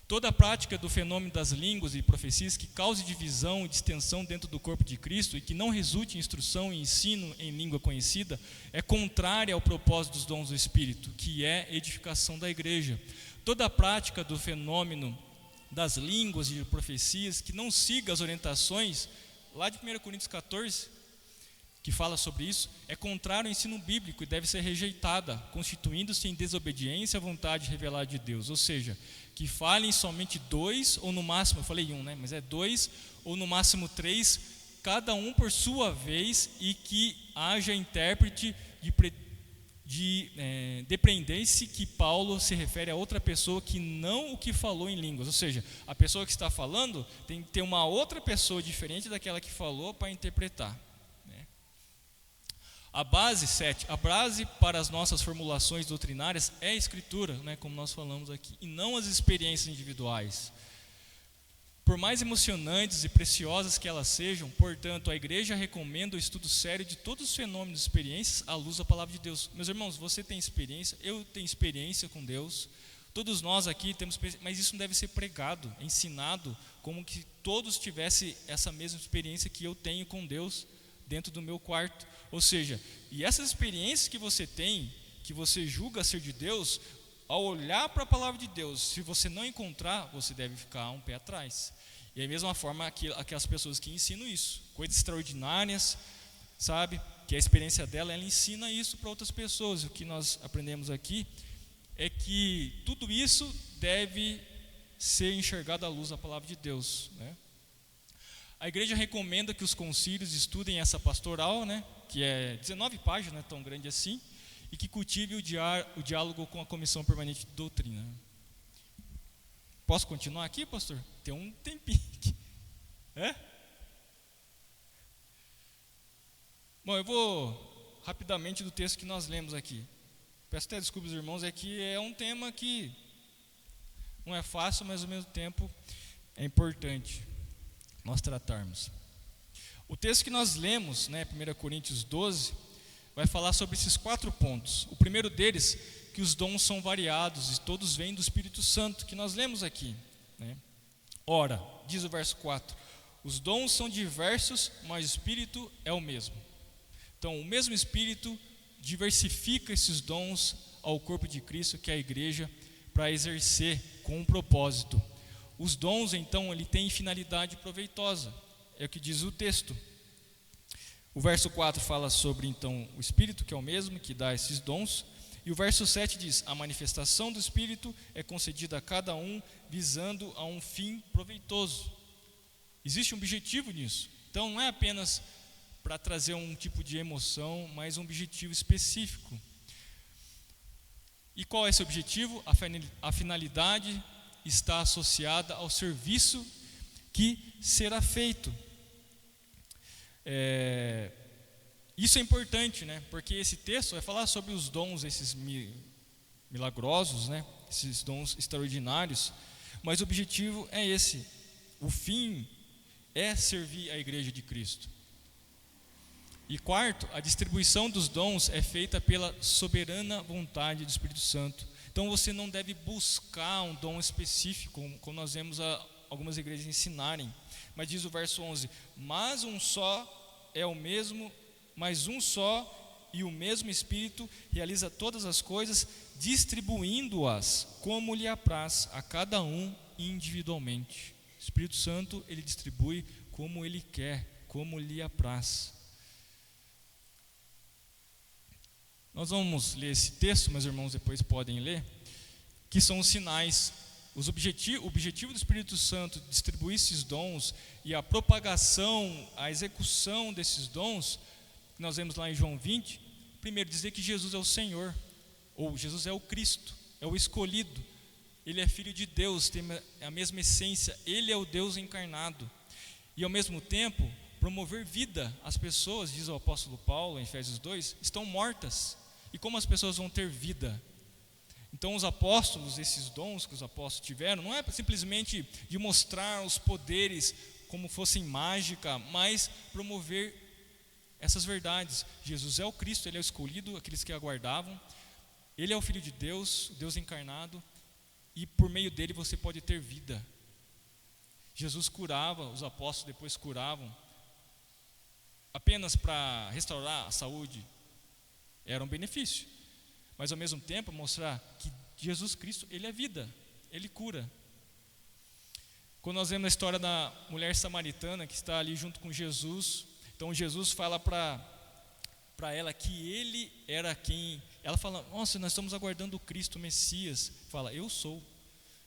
Toda a prática do fenômeno das línguas e profecias que cause divisão e distensão dentro do corpo de Cristo e que não resulte em instrução e ensino em língua conhecida é contrária ao propósito dos dons do Espírito, que é edificação da igreja. Toda a prática do fenômeno das línguas e profecias que não siga as orientações lá de 1 Coríntios 14, que fala sobre isso, é contrário ao ensino bíblico e deve ser rejeitada, constituindo-se em desobediência à vontade revelada de Deus. Ou seja, que falem somente 2 ou no máximo, eu falei 1, né? Mas é 2 ou no máximo 3, cada um por sua vez, e que haja intérprete dependência, que Paulo se refere a outra pessoa que não o que falou em línguas. Ou seja, a pessoa que está falando tem que ter uma outra pessoa diferente daquela que falou para interpretar. A base para as nossas formulações doutrinárias é a Escritura, né, como nós falamos aqui, e não as experiências individuais. Por mais emocionantes e preciosas que elas sejam, portanto, a igreja recomenda o estudo sério de todos os fenômenos e experiências à luz da palavra de Deus. Meus irmãos, você tem experiência, eu tenho experiência com Deus, todos nós aqui temos experiência, mas isso não deve ser pregado, ensinado, como que todos tivessem essa mesma experiência que eu tenho com Deus dentro do meu quarto. Ou seja, e essas experiências que você tem, que você julga ser de Deus, ao olhar para a palavra de Deus, se você não encontrar, você deve ficar um pé atrás. E da mesma forma, aquelas pessoas que ensinam isso, coisas extraordinárias, sabe? Que a experiência dela, ela ensina isso para outras pessoas. O que nós aprendemos aqui é que tudo isso deve ser enxergado à luz da palavra de Deus, né? A igreja recomenda que os concílios estudem essa pastoral, né? Que é 19 páginas, não é tão grande assim, e que cultive o diálogo com a Comissão Permanente de Doutrina. Posso continuar aqui, pastor? Tem um tempinho aqui. Bom, eu vou rapidamente do texto que nós lemos aqui. Peço até desculpas aos irmãos, é que é um tema que não é fácil, mas ao mesmo tempo é importante nós tratarmos. O texto que nós lemos, né, 1 Coríntios 12, vai falar sobre esses 4 pontos. O primeiro deles, que os dons são variados e todos vêm do Espírito Santo, que nós lemos aqui, né? Ora, diz o verso 4, os dons são diversos, mas o Espírito é o mesmo. Então, o mesmo Espírito diversifica esses dons ao corpo de Cristo, que é a igreja, para exercer com um propósito. Os dons, então, ele tem finalidade proveitosa, é o que diz o texto. O verso 4 fala sobre, então, o Espírito, que é o mesmo, que dá esses dons. E o verso 7 diz, a manifestação do Espírito é concedida a cada um, visando a um fim proveitoso. Existe um objetivo nisso. Então, não é apenas para trazer um tipo de emoção, mas um objetivo específico. E qual é esse objetivo? A finalidade está associada ao serviço que será feito. Isso é importante, né? Porque esse texto vai falar sobre os dons, esses milagrosos, né? Esses dons extraordinários, mas o objetivo é esse. O fim é servir a igreja de Cristo. E quarto, a distribuição dos dons é feita pela soberana vontade do Espírito Santo. Então você não deve buscar um dom específico, como nós vemos algumas igrejas ensinarem. Mas diz o verso 11, mas um só é o mesmo, mas um só e o mesmo Espírito realiza todas as coisas, distribuindo-as como lhe apraz a cada um individualmente. O Espírito Santo, ele distribui como ele quer, como lhe apraz. Nós vamos ler esse texto, meus irmãos depois podem ler, que são os sinais. O objetivo do Espírito Santo de distribuir esses dons e a propagação, a execução desses dons, que nós vemos lá em João 20, primeiro dizer que Jesus é o Senhor, ou Jesus é o Cristo, é o escolhido, Ele é Filho de Deus, tem a mesma essência, Ele é o Deus encarnado, e ao mesmo tempo promover vida. As pessoas, diz o apóstolo Paulo em Efésios 2, estão mortas, e como as pessoas vão ter vida? Então os apóstolos, esses dons que os apóstolos tiveram, não é simplesmente de mostrar os poderes como fossem mágica, mas promover essas verdades. Jesus é o Cristo, Ele é o escolhido, aqueles que aguardavam, Ele é o Filho de Deus, Deus encarnado, e por meio dele você pode ter vida. Jesus curava, os apóstolos depois curavam, apenas para restaurar a saúde, era um benefício, mas ao mesmo tempo mostrar que Jesus Cristo, Ele é vida, Ele cura. Quando nós vemos a história da mulher samaritana que está ali junto com Jesus, então Jesus fala para ela que Ele era quem, ela fala, nossa, nós estamos aguardando o Cristo, o Messias, fala, eu sou.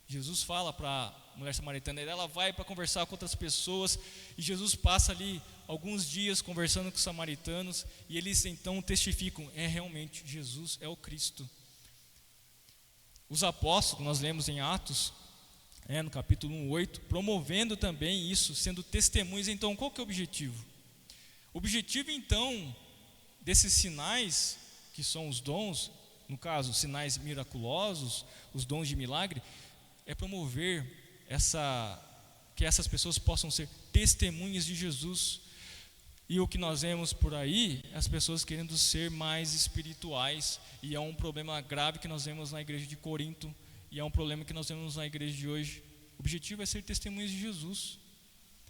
Jesus fala para a mulher samaritana, ela vai para conversar com outras pessoas, e Jesus passa ali alguns dias conversando com os samaritanos, e eles então testificam, realmente, Jesus é o Cristo. Os apóstolos, nós lemos em Atos, no capítulo 1:8, promovendo também isso, sendo testemunhas. Então qual que é o objetivo? O objetivo então desses sinais, que são os dons, no caso sinais miraculosos, os dons de milagre, é promover que essas pessoas possam ser testemunhas de Jesus. E o que nós vemos por aí, as pessoas querendo ser mais espirituais, e é um problema grave que nós vemos na igreja de Corinto, e é um problema que nós vemos na igreja de hoje. O objetivo é ser testemunhas de Jesus,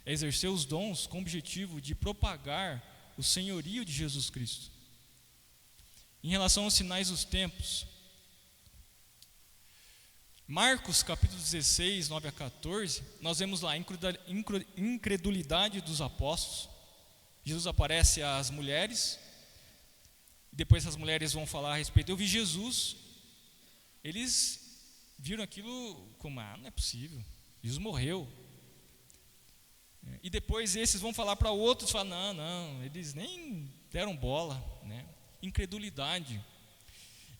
é exercer os dons com o objetivo de propagar o senhorio de Jesus Cristo. Em relação aos sinais dos tempos, Marcos capítulo 16, 9 a 14, nós vemos lá a incredulidade dos apóstolos. Jesus aparece às mulheres, depois as mulheres vão falar a respeito, eu vi Jesus. Eles viram aquilo como, não é possível, Jesus morreu. E depois esses vão falar para outros, falam, não, eles nem deram bola, né? Incredulidade.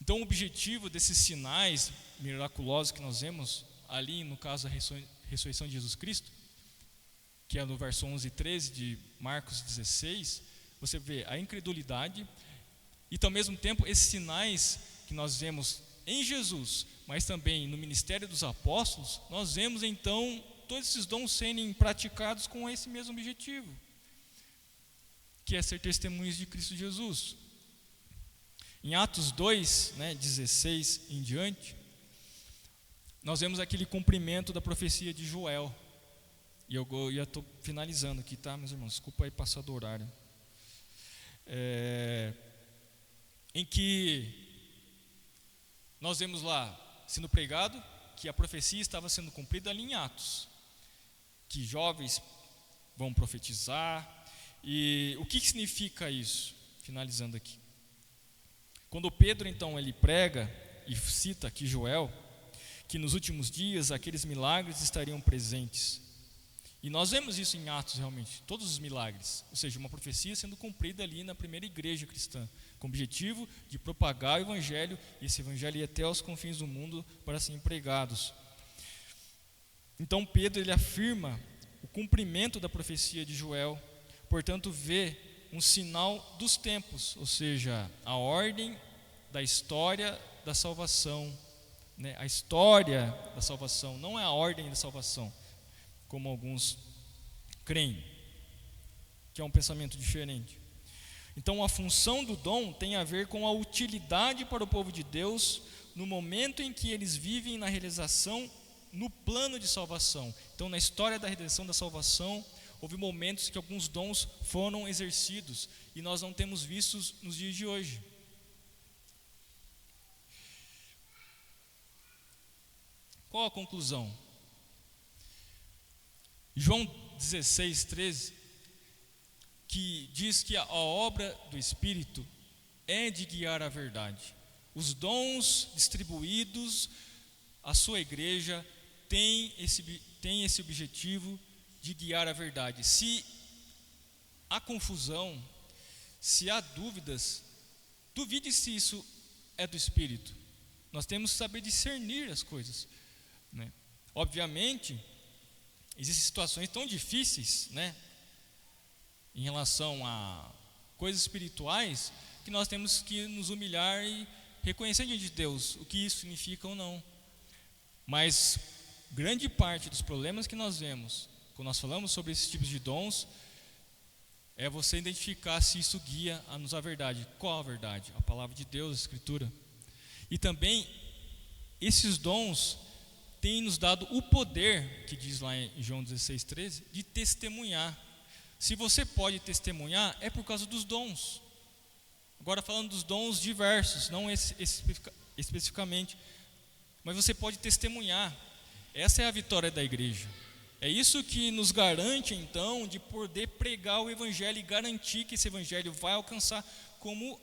Então o objetivo desses sinais miraculosos que nós vemos ali, no caso da ressurreição de Jesus Cristo, que é no verso 11 e 13 de Marcos 16, você vê a incredulidade e ao mesmo tempo esses sinais que nós vemos em Jesus, mas também no ministério dos apóstolos, nós vemos então todos esses dons serem praticados com esse mesmo objetivo, que é ser testemunhas de Cristo Jesus. Em Atos 2, 16 em diante, nós vemos aquele cumprimento da profecia de Joel. E eu já estou finalizando aqui, tá, meus irmãos? Desculpa aí passar do horário. Em que nós vemos lá sendo pregado que a profecia estava sendo cumprida ali em Atos, que jovens vão profetizar. E o que significa isso? Finalizando aqui. Quando Pedro então ele prega e cita aqui Joel, que nos últimos dias aqueles milagres estariam presentes. E nós vemos isso em Atos realmente, todos os milagres, ou seja, uma profecia sendo cumprida ali na primeira igreja cristã, com o objetivo de propagar o evangelho, e esse evangelho ia até aos confins do mundo para serem pregados. Então Pedro ele afirma o cumprimento da profecia de Joel, portanto vê um sinal dos tempos, ou seja, a ordem da história da salvação, né? A história da salvação, não é a ordem da salvação, como alguns creem, que é um pensamento diferente. Então a função do dom tem a ver com a utilidade para o povo de Deus no momento em que eles vivem na realização no plano de salvação. Então na história da redenção da salvação, houve momentos que alguns dons foram exercidos e nós não temos vistos nos dias de hoje. Qual a conclusão? João 16, 13, que diz que a obra do Espírito é de guiar a verdade. Os dons distribuídos à sua igreja têm esse objetivo de guiar a verdade. Se há confusão, se há dúvidas, duvide se isso é do Espírito. Nós temos que saber discernir as coisas, né? Obviamente, existem situações tão difíceis, né, em relação a coisas espirituais, que nós temos que nos humilhar e reconhecer diante de Deus o que isso significa ou não. Mas grande parte dos problemas que nós vemos quando nós falamos sobre esses tipos de dons é você identificar se isso guia-nos à verdade. Qual a verdade? A palavra de Deus, a Escritura. E também esses dons têm nos dado o poder, que diz lá em João 16, 13, de testemunhar. Se você pode testemunhar, é por causa dos dons. Agora falando dos dons diversos, não especificamente, mas você pode testemunhar. Essa é a vitória da igreja. É isso que nos garante então de poder pregar o evangelho e garantir que esse evangelho vai alcançar, como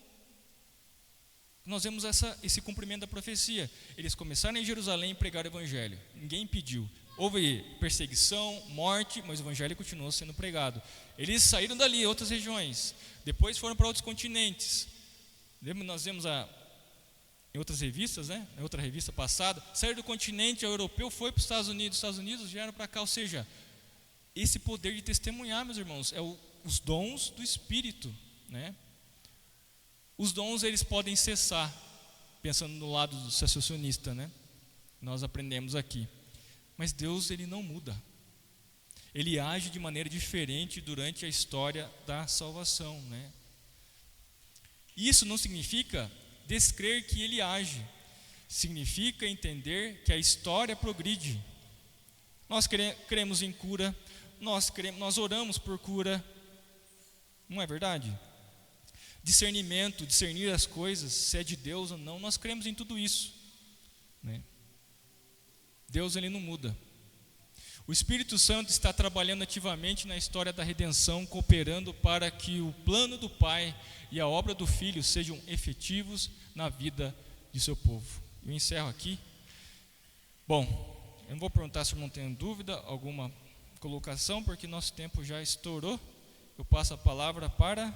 nós vemos esse cumprimento da profecia. Eles começaram em Jerusalém a pregar o evangelho, ninguém impediu. Houve perseguição, morte, mas o evangelho continuou sendo pregado. Eles saíram dali, outras regiões, depois foram para outros continentes. Nós vemos em outras revistas, né? Em outra revista passada, saíram do continente europeu, foi para os Estados Unidos vieram para cá. Ou seja, esse poder de testemunhar, meus irmãos, é os dons do Espírito, né? Os dons eles podem cessar, pensando no lado do cessacionista, né? Nós aprendemos aqui. Mas Deus ele não muda. Ele age de maneira diferente durante a história da salvação, né? Isso não significa descrer que ele age. Significa entender que a história progride. Nós cremos em cura, nós oramos por cura. Não é verdade? Discernimento, discernir as coisas, se é de Deus ou não, nós cremos em tudo isso, né? Deus ele não muda. O Espírito Santo está trabalhando ativamente na história da redenção, cooperando para que o plano do Pai e a obra do Filho sejam efetivos na vida de seu povo. Eu encerro aqui. Bom, eu não vou perguntar se eu não tenho dúvida, alguma colocação, porque nosso tempo já estourou. Eu passo a palavra para